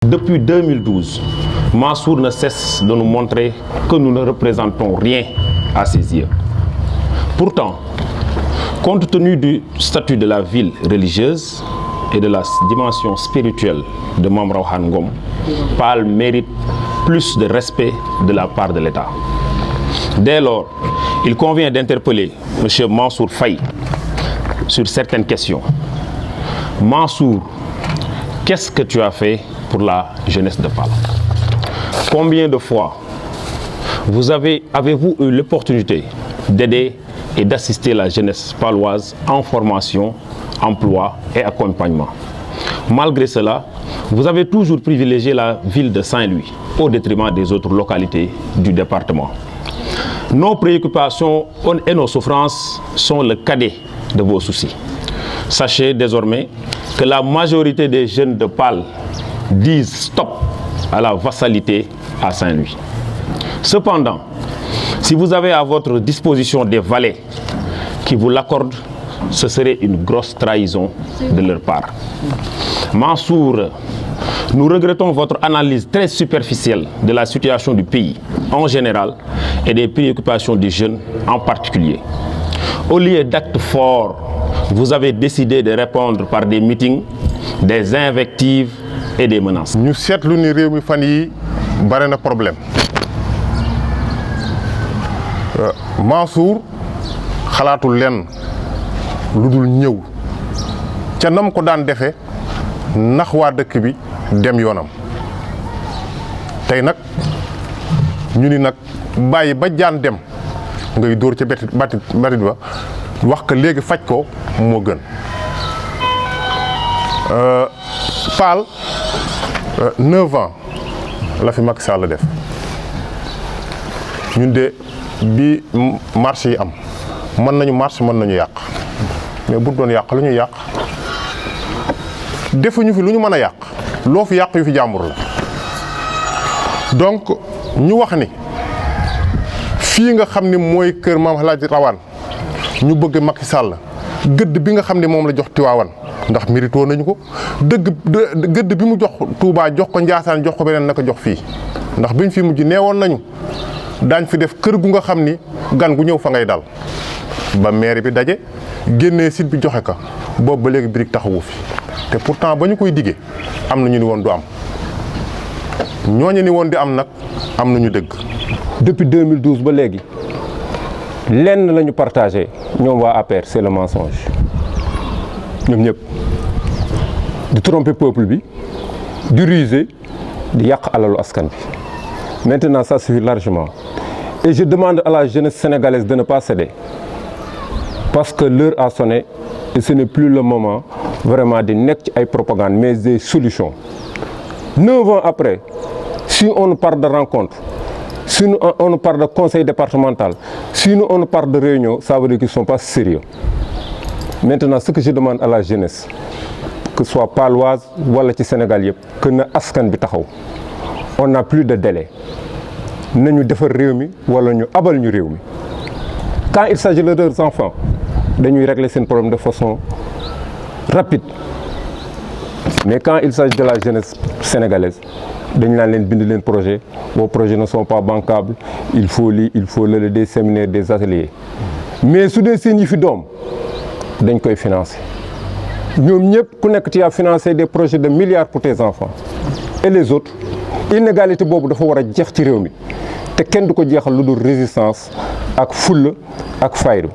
Depuis 2012, Mansour ne cesse de nous montrer que nous ne représentons rien à ses yeux. Pourtant, compte tenu du statut de la ville religieuse et de la dimension spirituelle de Mame Rawhan Ngom, PAL mérite plus de respect de la part de l'État. Dès lors, il convient d'interpeller M. Mansour Faye sur certaines questions. Mansour, qu'est-ce que tu as fait pour la jeunesse de PAL? Combien de fois avez-vous eu l'opportunité d'aider et d'assister la jeunesse paloise en formation, emploi et accompagnement? Malgré cela, vous avez toujours privilégié la ville de Saint-Louis au détriment des autres localités du département. Nos préoccupations et nos souffrances sont le cadet de vos soucis. Sachez désormais que la majorité des jeunes de PAL disent stop à la vassalité à Saint-Louis. Cependant, si vous avez à votre disposition des valets qui vous l'accordent, ce serait une grosse trahison de leur part. Mansour, nous regrettons votre analyse très superficielle de la situation du pays en général et des préoccupations des jeunes en particulier. Au lieu d'actes forts, vous avez décidé de répondre par des meetings, des invectives et des menaces. Ñu seetlu ni réew mi fan yi bare na problème. Mansour xalaatul lenn lu dul ñëw ca nam ko daan defe nax waa dëkk bi dem yoonam. Tey nag ñu ni nag bàyyi ba jaan dem ngay dóor ca batit ba wax que léegi faj ko moo gën. PAL 9 ans la fi Macky Sall def ñun de bi marché yi am mën nañu marché mën nañu yàq mais bu doon yàq lu ñuy yàq defuñu fi lu ñu mën a yàq loo fi yàq yu fi jàmbur la. donc ñu wax ni fii nga xam ni mooy kër Mame El Hadji Rawane ñu bëgg Macky Sall gëdd bi nga xam ne moom la jox Tivaouane ndax mérito nañu ko gëdd bi mu jox Touba jox ko Ndiassane jox ko beneen naka jox fii ndax biñ fi mujj neewoon nañu daañ fi def kër gu nga xam ni gan gu ñëw fa ngay dal ba maire bi daje génnee site bi joxe ka boobu ba léegi birig taxawu fi te pourtant ba ñu koy diggee am na ñu ni woon du am ñooñu ni woon di am nag am nañu dëgg. Depuis 2012 ba léegi lenn la ñu partagé ñoom waa APR c'est le mensonge ñoom ñëpp di tromper peuple bi di ruser di yàq alalu askan bi. Maintenant ça suffit largement et je demande à la jeunesse sénégalaise de ne pas céder parce que l'heure a sonné et ce n'est plus le moment vraiment de nekk ci ay propagande mais des solutions. 9 ans après, si on nous parle de rencontre, si on nous parle de conseil départemental, si on nous parle de réunion, ça veut dire qu'ils ne sont pas sérieux. Maintenant, ce que je demande à la jeunesse, que ce soit paloise ou ci Sénégal, que na askan bi taxaw. On n'a plus de délai. Nañu defar réew mi wala ñu abal ñu réew mi. Quand il s'agit de leurs enfants, dañuy régler seen problème de façon rapide. Mais quand il s'agit de la jeunesse sénégalaise, dañ naan leen bind leen projet, vos projets ne sont pas bancables, il faut lii, il faut le des séminaires, des ateliers. Mais su dee seen yi fi doom dañ koy financer. Ñoom ñëpp ku nekk ci a financé des projets de milliards pour tes enfants. Et les autres, inégalité boobu dafa war a jeex ci réew mi te kenn du ko jeexal lu dul résistance ak fulla ak fayda.